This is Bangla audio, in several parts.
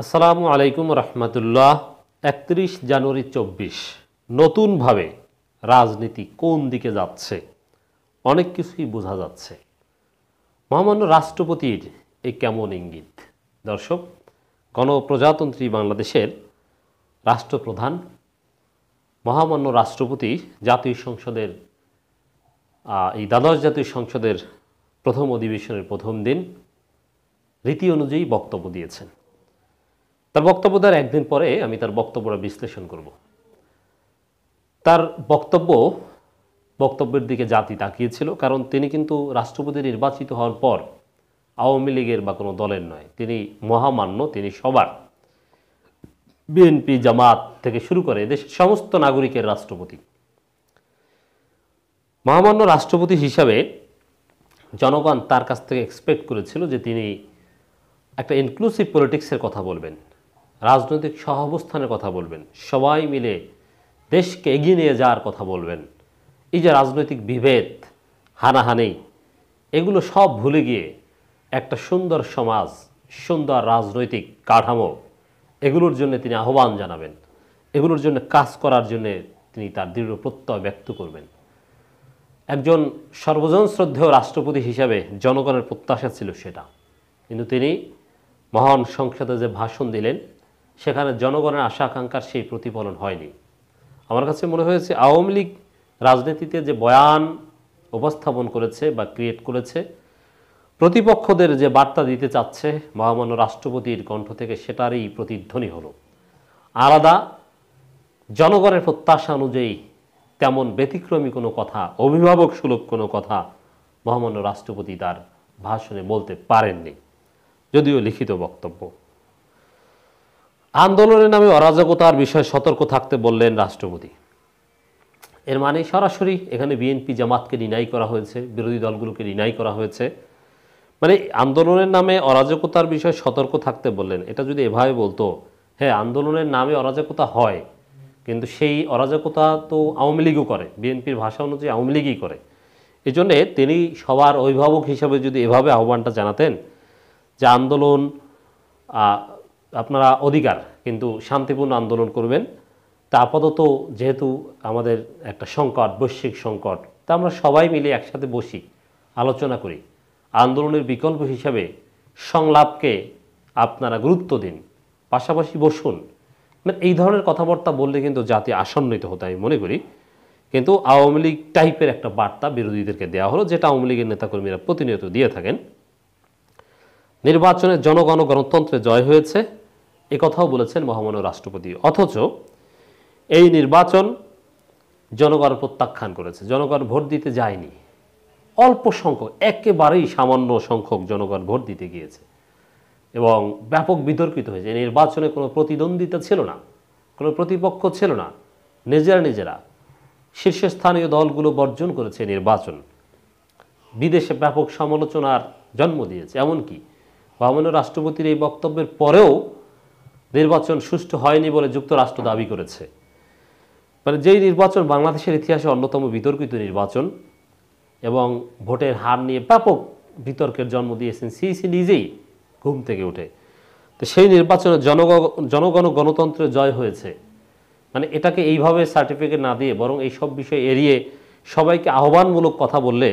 আসসালামু আলাইকুম রহমতুল্লাহ। 31 জানুয়ারি 24 নতুনভাবে রাজনীতি কোন দিকে যাচ্ছে অনেক কিছুই বোঝা যাচ্ছে। মহামান্য রাষ্ট্রপতির এই কেমন ইঙ্গিত? দর্শক, গণপ্রজাতন্ত্রী বাংলাদেশের রাষ্ট্রপ্রধান মহামান্য রাষ্ট্রপতি জাতীয় সংসদের এই দ্বাদশ জাতীয় সংসদের প্রথম অধিবেশনের প্রথম দিন রীতি অনুযায়ী বক্তব্য দিয়েছেন। তার বক্তব্য দেওয়ার একদিন পরে আমি তার বক্তব্যটা বিশ্লেষণ করব। তার বক্তব্যের দিকে জাতি তাকিয়েছিল, কারণ তিনি কিন্তু রাষ্ট্রপতি নির্বাচিত হওয়ার পর আওয়ামী লীগের বা কোনো দলের নয়, তিনি মহামান্য, তিনি সবার, বিএনপি, জামাত থেকে শুরু করে দেশের সমস্ত নাগরিকের রাষ্ট্রপতি। মহামান্য রাষ্ট্রপতি হিসাবে জনগণ তার কাছ থেকে এক্সপেক্ট করেছিল যে তিনি একটা ইনক্লুসিভ পলিটিক্সের কথা বলবেন, রাজনৈতিক সহাবস্থানের কথা বলবেন, সবাই মিলে দেশকে এগিয়ে নিয়ে যাওয়ার কথা বলবেন। এই যে রাজনৈতিক বিভেদ, হানাহানি, এগুলো সব ভুলে গিয়ে একটা সুন্দর সমাজ, সুন্দর রাজনৈতিক কাঠামো, এগুলোর জন্য তিনি আহ্বান জানাবেন, এগুলোর জন্য কাজ করার জন্য তিনি তার দৃঢ় প্রত্যয় ব্যক্ত করবেন। একজন সর্বজন শ্রদ্ধেয় রাষ্ট্রপতি হিসাবে জনগণের প্রত্যাশা ছিল সেটা, কিন্তু তিনি মহান সংসদে যে ভাষণ দিলেন সেখানে জনগণের আশা আকাঙ্ক্ষার সেই প্রতিফলন হয়নি। আমার কাছে মনে হয়েছে আওয়ামী লীগ রাজনীতিতে যে বয়ান উপস্থাপন করেছে বা ক্রিয়েট করেছে, প্রতিপক্ষদের যে বার্তা দিতে চাচ্ছে মহামান্য রাষ্ট্রপতির কণ্ঠ থেকে, সেটারই প্রতিধ্বনি হলো। আলাদা জনগণের প্রত্যাশা অনুযায়ী তেমন ব্যতিক্রমী কোনো কথা, অভিভাবক সুলভ কোনো কথা মহামান্য রাষ্ট্রপতি তার ভাষণে বলতে পারেননি, যদিও লিখিত বক্তব্য। আন্দোলনের নামে অরাজকতার বিষয়ে সতর্ক থাকতে বললেন রাষ্ট্রপতি। এর মানে সরাসরি এখানে বিএনপি, জামাতকে ডিনাই করা হয়েছে, বিরোধী দলগুলোকে ডিনাই করা হয়েছে। মানে আন্দোলনের নামে অরাজকতার বিষয়ে সতর্ক থাকতে বললেন, এটা যদি এভাবে বলতো, হ্যাঁ আন্দোলনের নামে অরাজকতা হয়, কিন্তু সেই অরাজকতা তো আওয়ামী লীগও করে, বিএনপির ভাষা অনুযায়ী আওয়ামী লীগই করে। এই জন্যে তিনি সবার অভিভাবক হিসাবে যদি এভাবে আহ্বানটা জানাতেন যে আন্দোলন আপনারা অধিকার, কিন্তু শান্তিপূর্ণ আন্দোলন করবেন। তা আপাতত যেহেতু আমাদের একটা সংকট, বৈশ্বিক সংকট, তা আমরা সবাই মিলে একসাথে বসি, আলোচনা করি। আন্দোলনের বিকল্প হিসাবে সংলাপকে আপনারা গুরুত্ব দিন, পাশাপাশি বসুন। মানে এই ধরনের কথাবার্তা বললে কিন্তু জাতি আশান্বিত হতো আমি মনে করি। কিন্তু আওয়ামী লীগ টাইপের একটা বার্তা বিরোধীদেরকে দেওয়া হলো, যেটা আওয়ামী লীগের নেতাকর্মীরা প্রতিনিয়ত দিয়ে থাকেন। নির্বাচনে জনগণ ও গণতন্ত্রে জয় হয়েছে, একথাও বলেছেন মহামান্য রাষ্ট্রপতি। অথচ এই নির্বাচন জনগণ প্রত্যাখ্যান করেছে, জনগণ ভোট দিতে যায়নি। অল্প সংখ্যক, একেবারেই সামান্য সংখ্যক জনগণ ভোট দিতে গিয়েছে এবং ব্যাপক বিতর্কিত হয়েছে। নির্বাচনে কোনো প্রতিদ্বন্দ্বিতা ছিল না, কোনো প্রতিপক্ষ ছিল না, নিজেরা শীর্ষস্থানীয় দলগুলো বর্জন করেছে নির্বাচন। বিদেশে ব্যাপক সমালোচনার জন্ম দিয়েছে। এমনকি মহামান্য রাষ্ট্রপতির এই বক্তব্যের পরেও নির্বাচন সুষ্ঠু হয়নি বলে যুক্তরাষ্ট্র দাবি করেছে। মানে যেই নির্বাচন বাংলাদেশের ইতিহাসে অন্যতম বিতর্কিত নির্বাচন এবং ভোটের হার নিয়ে ব্যাপক বিতর্কের জন্ম দিয়েছেন সিইসি নিজেই ঘুম থেকে উঠে। তো সেই নির্বাচনে জনগণ ও গণতন্ত্রের জয় হয়েছে, মানে এটাকে এইভাবে সার্টিফিকেট না দিয়ে বরং এই সব বিষয় এড়িয়ে সবাইকে আহ্বানমূলক কথা বললে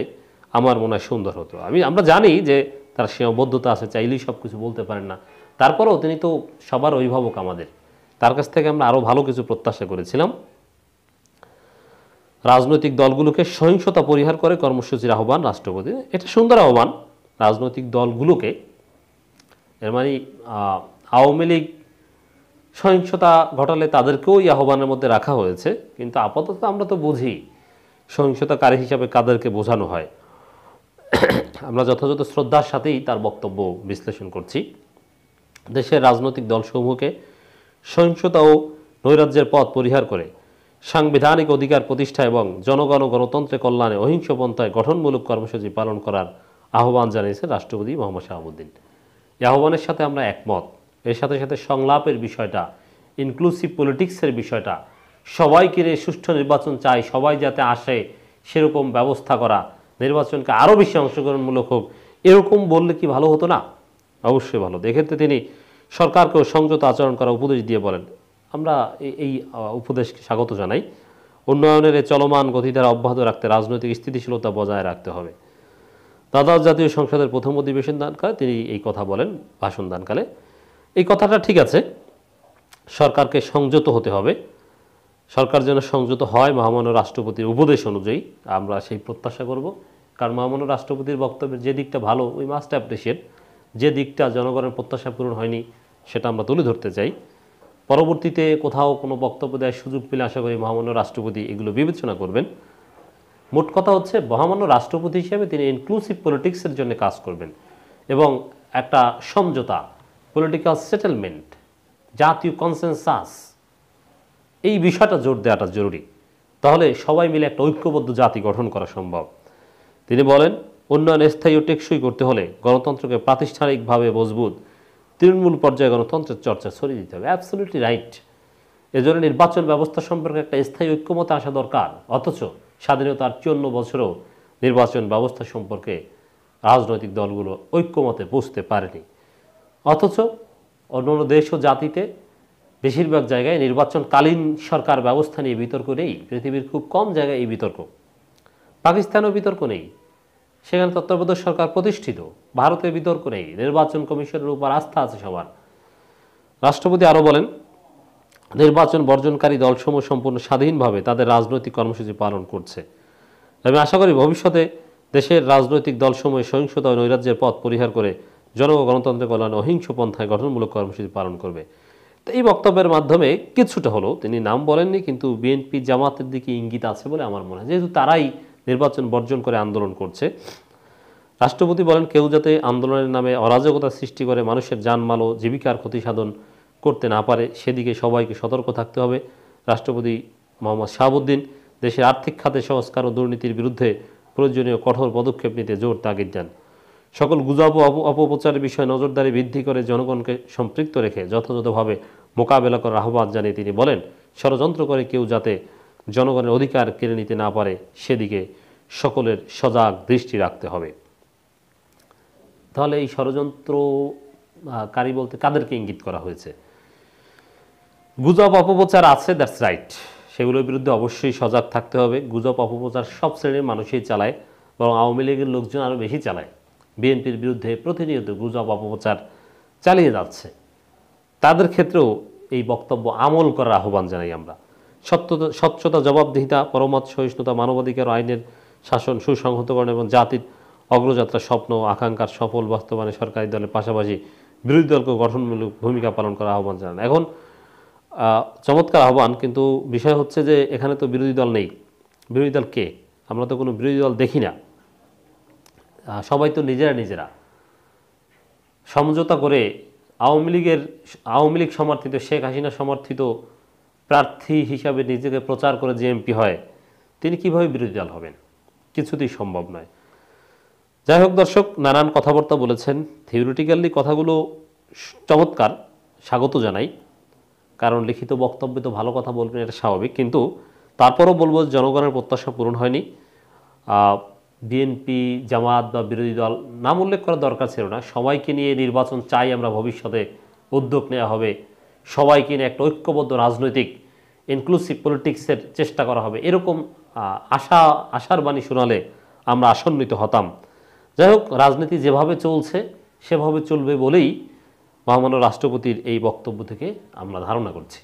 আমার মনে হয় সুন্দর হতো। আমরা জানি যে তার সীমাবদ্ধতা আছে, চাইলেই সব কিছু বলতে পারেন না। তারপরেও তিনি তো সবার অভিভাবক আমাদের, তার কাছ থেকে আমরা আরও ভালো কিছু প্রত্যাশা করেছিলাম। রাজনৈতিক দলগুলোকে সহিংসতা পরিহার করে কর্মসূচির আহ্বান রাষ্ট্রপতি, এটা সুন্দর আহ্বান রাজনৈতিক দলগুলোকে। এর মানে আওয়ামী লীগ সহিংসতা ঘটালে তাদেরকেও এই আহ্বানের মধ্যে রাখা হয়েছে, কিন্তু আপাতত আমরা তো বুঝি সহিংসতাকারী হিসাবে কাদেরকে বোঝানো হয়। আমরা যথাযথ শ্রদ্ধার সাথেই তার বক্তব্য বিশ্লেষণ করছি। দেশের রাজনৈতিক দলসমূহকে সহিংসতা ও নৈরাজ্যের পথ পরিহার করে সাংবিধানিক অধিকার প্রতিষ্ঠা এবং জনগণ ও গণতন্ত্রের কল্যাণে অহিংস পন্থায় গঠনমূলক কর্মসূচি পালন করার আহ্বান জানিয়েছেন রাষ্ট্রপতি মোহাম্মদ শাহাবুদ্দিন। এই আহ্বানের সাথে আমরা একমত। এর সাথে সাথে সংলাপের বিষয়টা, ইনক্লুসিভ পলিটিক্সের বিষয়টা, সবাইকে সুষ্ঠু নির্বাচন চাই, সবাই যাতে আসে সেরকম ব্যবস্থা করা, নির্বাচনকে আরও বেশি অংশগ্রহণমূলক হোক, এরকম বললে কি ভালো হতো না? অবশ্যই ভালো। এক্ষেত্রে তিনি সরকারকেও সংযত আচরণ করার উপদেশ দিয়ে বলেন, আমরা এই উপদেশকে স্বাগত জানাই। উন্নয়নের এই চলমান গতিধারা অব্যাহত রাখতে রাজনৈতিক স্থিতিশীলতা বজায় রাখতে হবে। দ্বাদশ জাতীয় সংসদের প্রথম অধিবেশন দানকালে তিনি এই কথা বলেন, ভাষণ দানকালে। এই কথাটা ঠিক আছে, সরকারকে সংযত হতে হবে। সরকার যেন সংযত হয় মহামান্য রাষ্ট্রপতির উপদেশ অনুযায়ী, আমরা সেই প্রত্যাশা করব। কারণ মহামান্য রাষ্ট্রপতির বক্তব্যের যে দিকটা ভালো, উই মাস্ট অ্যাপ্রিসিয়েট। যে দিকটা জনগণের প্রত্যাশা পূরণ হয়নি, সেটা আমরা তুলে ধরতে চাই। পরবর্তীতে কোথাও কোনো বক্তব্য দেওয়ার সুযোগ পেলে আশা করি মহামান্য রাষ্ট্রপতি এগুলো বিবেচনা করবেন। মোট কথা হচ্ছে, মহামান্য রাষ্ট্রপতি হিসেবে তিনি ইনক্লুসিভ পলিটিক্সের জন্য কাজ করবেন এবং একটা সমঝোতা, পলিটিক্যাল সেটেলমেন্ট, জাতীয় কনসেনসাস, এই বিষয়টা জোর দেওয়াটা জরুরি। তাহলে সবাই মিলে একটা ঐক্যবদ্ধ জাতি গঠন করা সম্ভব। তিনি বলেন, উন্নয়ন স্থায়ী ও টেকসই করতে হলে গণতন্ত্রকে প্রাতিষ্ঠানিকভাবে মজবুত, তৃণমূল পর্যায়ে গণতন্ত্রের চর্চা ছড়িয়ে দিতে হবে। Absolutely right. এজন্য নির্বাচন ব্যবস্থা সম্পর্কে একটা স্থায়ী ঐক্যমত আসা দরকার। অথচ স্বাধীনতার 54 বছরেও নির্বাচন ব্যবস্থা সম্পর্কে রাজনৈতিক দলগুলো ঐক্যমতে পৌঁছতে পারেনি। অথচ অন্যান্য দেশ ও জাতিতে বেশিরভাগ জায়গায় নির্বাচনকালীন সরকার ব্যবস্থা নিয়ে বিতর্ক নেই। পৃথিবীর খুব কম জায়গায় এই বিতর্ক। পাকিস্তানেও বিতর্ক নেই, সেখানে তত্ত্বাবধায়ক সরকার প্রতিষ্ঠিত। ভারতে বিতর্ক নেই, নির্বাচন কমিশনের উপর আস্থা আছে সবার। রাষ্ট্রপতি আরও বলেন, নির্বাচন বর্জনকারী দলসমূহ সম্পূর্ণ স্বাধীনভাবে তাদের রাজনৈতিক কর্মসূচি পালন করছে। আমি আশা করি ভবিষ্যতে দেশের রাজনৈতিক দলসমূহে সহিংসতা ও নৈরাজ্যের পথ পরিহার করে গণতন্ত্রের কল্যাণে অহিংস পন্থায় গঠনমূলক কর্মসূচি পালন করবে। তো এই বক্তব্যের মাধ্যমে কিছুটা হলো, তিনি নাম বলেননি কিন্তু বিএনপি জামাতের দিকে ইঙ্গিত আছে বলে আমার মনে হয়, যেহেতু তারাই নির্বাচন বর্জন করে আন্দোলন করছে। রাষ্ট্রপতি বলেন, কেউ যাতে আন্দোলনের নামে অরাজকতা সৃষ্টি করে মানুষের জানমাল ও জীবিকার ক্ষতি সাধন করতে না পারে, সেদিকে সবাইকে সতর্ক থাকতে হবে। রাষ্ট্রপতি মোহাম্মদ শাহাবুদ্দিন দেশের আর্থিক খাতে সংস্কার ও দুর্নীতির বিরুদ্ধে প্রয়োজনীয় কঠোর পদক্ষেপ নিতে জোর তাগিদ দেন। সকল গুজব ও অপপ্রচারের বিষয়ে নজরদারি বৃদ্ধি করে জনগণকে সম্পৃক্ত রেখে যথাযথভাবে মোকাবেলা করার আহ্বান জানিয়ে তিনি বলেন, ষড়যন্ত্র করে কেউ যাতে জনগণের অধিকার কেড়ে নিতে না পারে, সেদিকে সকলের সজাগ দৃষ্টি রাখতে হবে। তাহলে এই ষড়যন্ত্রকারী বলতে কাদেরকে ইঙ্গিত করা হয়েছে? গুজব অপপ্রচার আছে, দ্যাটস রাইট, সেগুলোর বিরুদ্ধে অবশ্যই সজাগ থাকতে হবে। গুজব অপপ্রচার সব শ্রেণীর মানুষই চালায়, বরং আওয়ামী লীগের লোকজন আরও বেশি চালায়। বিএনপির বিরুদ্ধে প্রতিনিয়ত গুজব অপপ্রচার চালিয়ে যাচ্ছে। তাদের ক্ষেত্রেও এই বক্তব্য আমল করার আহ্বান জানাই আমরা। স্বচ্ছতা, জবাবদিহিতা, পরমত সহিষ্ণুতা, মানবাধিকার, আইনের শাসন সুসংহতকরণ এবং জাতির অগ্রযাত্রার স্বপ্ন আকাঙ্ক্ষার সফল বাস্তবায়নে সরকারি দলের পাশাপাশি বিরোধী দলকে গঠনমূলক ভূমিকা পালন করার আহ্বান জানান। এখন চমৎকার আহ্বান, কিন্তু বিষয় হচ্ছে যে এখানে তো বিরোধী দল নেই। বিরোধী দল কে? আমরা তো কোনো বিরোধী দল দেখি না। সবাই তো নিজেরা সমঝোতা করে আওয়ামী লীগ সমর্থিত, শেখ হাসিনা সমর্থিত প্রার্থী হিসাবে নিজেকে প্রচার করে যে এমপি হয়, তিনি কিভাবে বিরোধী দল হবেন? কিছুতেই সম্ভব নয়। যাই হোক দর্শক, নানান কথাবার্তা বলেছেন। থিওরিটিক্যালি কথাগুলো চমৎকার, স্বাগত জানাই। কারণ লিখিত বক্তব্যে তো ভালো কথা বলবেন, এটা স্বাভাবিক। কিন্তু তারপরও বলবো, জনগণের প্রত্যাশা পূরণ হয়নি। বিএনপি, জামাত বা বিরোধী দল নাম উল্লেখ করার দরকার ছিল না। সবাইকে নিয়ে নির্বাচন চাই আমরা, ভবিষ্যতে উদ্যোগ নেওয়া হবে, সবাইকে নিয়ে একটা ঐক্যবদ্ধ রাজনৈতিক ইনক্লুসিভ পলিটিক্সের চেষ্টা করা হবে, এরকম আশার বাণী শোনালে আমরা আশান্বিত হতাম। যাই হোক, রাজনীতি যেভাবে চলছে সেভাবে চলবে বলেই মহামান্য রাষ্ট্রপতির এই বক্তব্য থেকে আমরা ধারণা করছি।